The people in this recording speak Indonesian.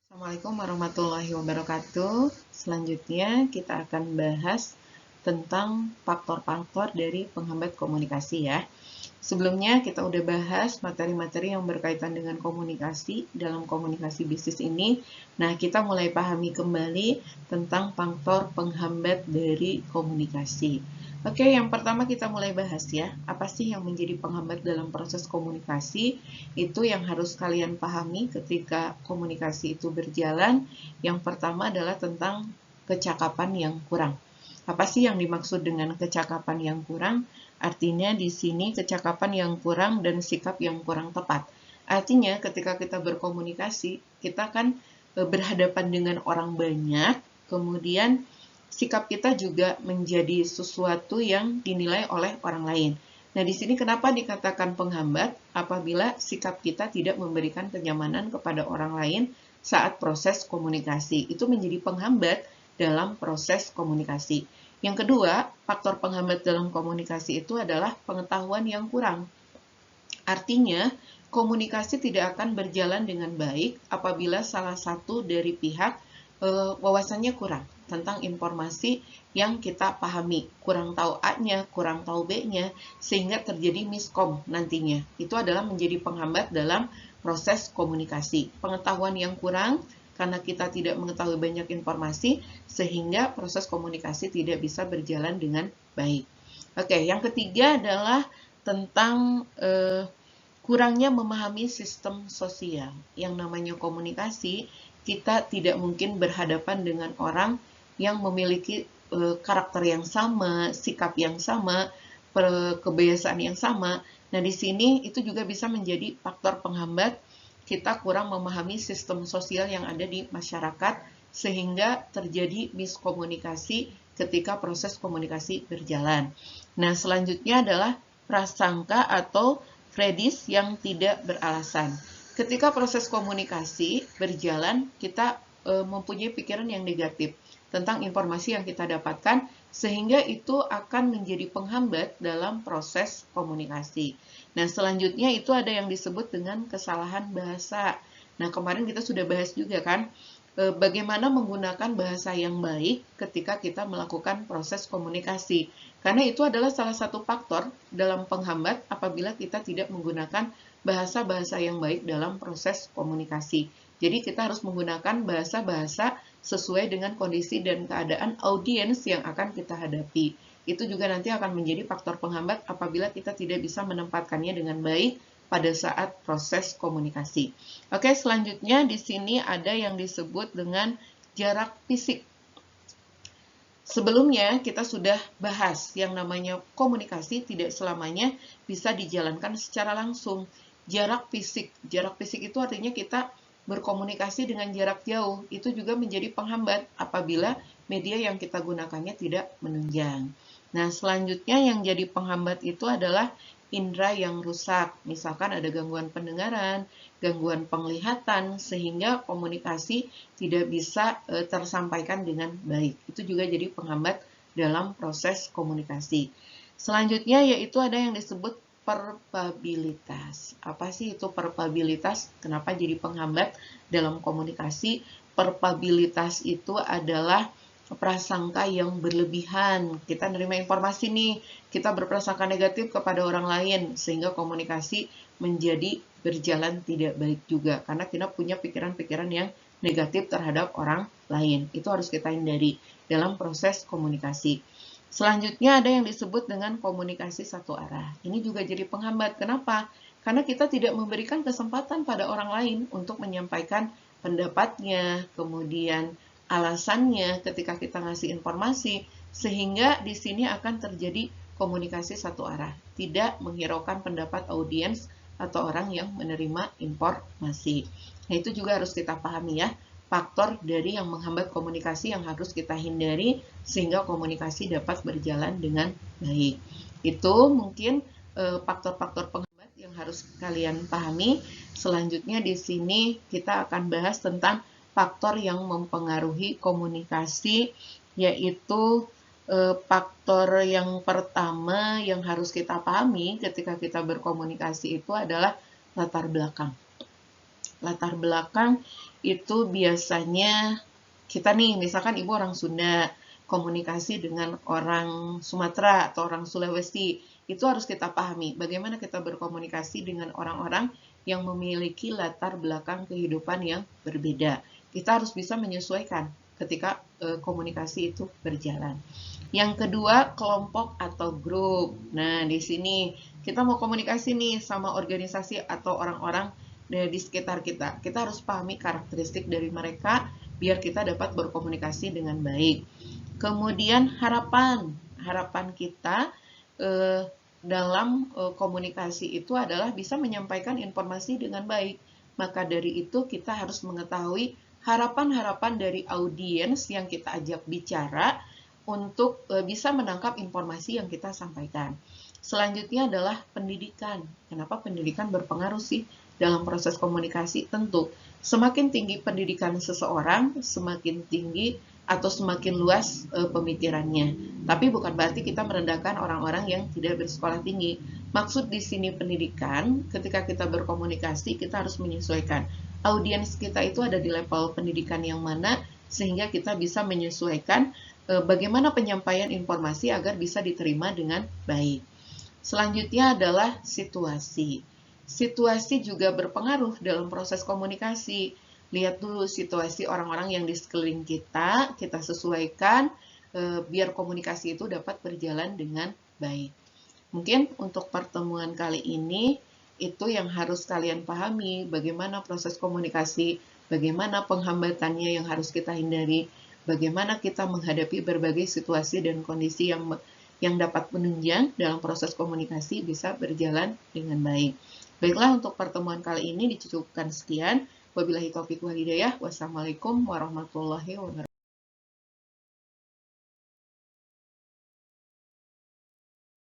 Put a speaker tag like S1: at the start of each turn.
S1: Assalamualaikum warahmatullahi wabarakatuh. Selanjutnya kita akan bahas tentang faktor-faktor dari penghambat komunikasi ya. Sebelumnya kita udah bahas materi-materi yang berkaitan dengan komunikasi dalam komunikasi bisnis ini. Nah, kita mulai pahami kembali tentang faktor penghambat dari komunikasi. Oke, yang pertama kita mulai bahas ya. Apa sih yang menjadi penghambat dalam proses komunikasi? Itu yang harus kalian pahami ketika komunikasi itu berjalan. Yang pertama adalah tentang kecakapan yang kurang. Apa sih yang dimaksud dengan kecakapan yang kurang? Artinya di sini kecakapan yang kurang dan sikap yang kurang tepat. Artinya ketika kita berkomunikasi, kita kan berhadapan dengan orang banyak, kemudian sikap kita juga menjadi sesuatu yang dinilai oleh orang lain. Nah, di sini kenapa dikatakan penghambat? Apabila sikap kita tidak memberikan kenyamanan kepada orang lain saat proses komunikasi. Itu menjadi penghambat dalam proses komunikasi. Yang kedua, faktor penghambat dalam komunikasi itu adalah pengetahuan yang kurang. Artinya, komunikasi tidak akan berjalan dengan baik apabila salah satu dari pihak wawasannya kurang tentang informasi yang kita pahami. Kurang tahu A-nya, kurang tahu B-nya, sehingga terjadi miskom nantinya. Itu adalah menjadi penghambat dalam proses komunikasi. Pengetahuan yang kurang karena kita tidak mengetahui banyak informasi, sehingga proses komunikasi tidak bisa berjalan dengan baik. Oke, yang ketiga adalah tentang kurangnya memahami sistem sosial. Yang namanya komunikasi, kita tidak mungkin berhadapan dengan orang yang memiliki karakter yang sama, sikap yang sama, kebiasaan yang sama. Nah, di sini itu juga bisa menjadi faktor penghambat kita kurang memahami sistem sosial yang ada di masyarakat sehingga terjadi miskomunikasi ketika proses komunikasi berjalan. Nah, selanjutnya adalah prasangka atau prejudice yang tidak beralasan. Ketika proses komunikasi berjalan, kita mempunyai pikiran yang negatif tentang informasi yang kita dapatkan, sehingga itu akan menjadi penghambat dalam proses komunikasi. Nah, selanjutnya itu ada yang disebut dengan kesalahan bahasa. Nah, kemarin kita sudah bahas juga kan, bagaimana menggunakan bahasa yang baik ketika kita melakukan proses komunikasi. Karena itu adalah salah satu faktor dalam penghambat apabila kita tidak menggunakan bahasa-bahasa yang baik dalam proses komunikasi. Jadi kita harus menggunakan bahasa-bahasa sesuai dengan kondisi dan keadaan audiens yang akan kita hadapi. Itu juga nanti akan menjadi faktor penghambat apabila kita tidak bisa menempatkannya dengan baik pada saat proses komunikasi. Oke, selanjutnya di sini ada yang disebut dengan jarak fisik. Sebelumnya kita sudah bahas yang namanya komunikasi tidak selamanya bisa dijalankan secara langsung. Jarak fisik itu artinya kita berkomunikasi dengan jarak jauh. Itu juga menjadi penghambat apabila media yang kita gunakannya tidak menunjang. Nah, selanjutnya yang jadi penghambat itu adalah indera yang rusak. Misalkan ada gangguan pendengaran, gangguan penglihatan, sehingga komunikasi tidak bisa tersampaikan dengan baik. Itu juga jadi penghambat dalam proses komunikasi. Selanjutnya yaitu ada yang disebut perpabilitas. Apa sih itu perpabilitas? Kenapa jadi penghambat dalam komunikasi? Perpabilitas itu adalah prasangka yang berlebihan. Kita nerima informasi nih, kita berprasangka negatif kepada orang lain, sehingga komunikasi menjadi berjalan tidak baik juga. Karena kita punya pikiran-pikiran yang negatif terhadap orang lain. Itu harus kita hindari dalam proses komunikasi. Selanjutnya ada yang disebut dengan komunikasi satu arah. Ini juga jadi penghambat. Kenapa? Karena kita tidak memberikan kesempatan pada orang lain untuk menyampaikan pendapatnya, kemudian alasannya ketika kita ngasih informasi, sehingga di sini akan terjadi komunikasi satu arah, tidak menghiraukan pendapat audiens atau orang yang menerima informasi. Nah, itu juga harus kita pahami ya, faktor dari yang menghambat komunikasi yang harus kita hindari sehingga komunikasi dapat berjalan dengan baik. Itu mungkin faktor-faktor penghambat yang harus kalian pahami. Selanjutnya di sini kita akan bahas tentang faktor yang mempengaruhi komunikasi, yaitu faktor yang pertama yang harus kita pahami ketika kita berkomunikasi itu adalah latar belakang. Latar belakang itu biasanya kita nih, misalkan ibu orang Sunda, komunikasi dengan orang Sumatera atau orang Sulawesi, itu harus kita pahami bagaimana kita berkomunikasi dengan orang-orang yang memiliki latar belakang kehidupan yang berbeda. Kita harus bisa menyesuaikan ketika komunikasi itu berjalan. Yang kedua, kelompok atau grup. Nah, di sini kita mau komunikasi nih sama organisasi atau orang-orang di sekitar kita. Kita harus pahami karakteristik dari mereka biar kita dapat berkomunikasi dengan baik. Kemudian harapan. Harapan kita dalam komunikasi itu adalah bisa menyampaikan informasi dengan baik. Maka dari itu kita harus mengetahui harapan-harapan dari audiens yang kita ajak bicara untuk bisa menangkap informasi yang kita sampaikan. Selanjutnya adalah pendidikan. Kenapa pendidikan berpengaruh sih dalam proses komunikasi? Tentu, semakin tinggi pendidikan seseorang, semakin tinggi atau semakin luas pemikirannya. Tapi bukan berarti kita merendahkan orang-orang yang tidak bersekolah tinggi. Maksud di sini pendidikan, ketika kita berkomunikasi, kita harus menyesuaikan. Audiens kita itu ada di level pendidikan yang mana, sehingga kita bisa menyesuaikan bagaimana penyampaian informasi agar bisa diterima dengan baik. Selanjutnya adalah situasi. Situasi juga berpengaruh dalam proses komunikasi. Lihat dulu situasi orang-orang yang di sekeliling kita sesuaikan biar komunikasi itu dapat berjalan dengan baik. Mungkin untuk pertemuan kali ini, itu yang harus kalian pahami, bagaimana proses komunikasi, bagaimana penghambatannya yang harus kita hindari, bagaimana kita menghadapi berbagai situasi dan kondisi yang dapat menunjang dalam proses komunikasi bisa berjalan dengan baik. Baiklah, untuk pertemuan kali ini dicukupkan sekian. Wabillahi taufiq wal hidayah. Wassalamualaikum warahmatullahi wabarakatuh.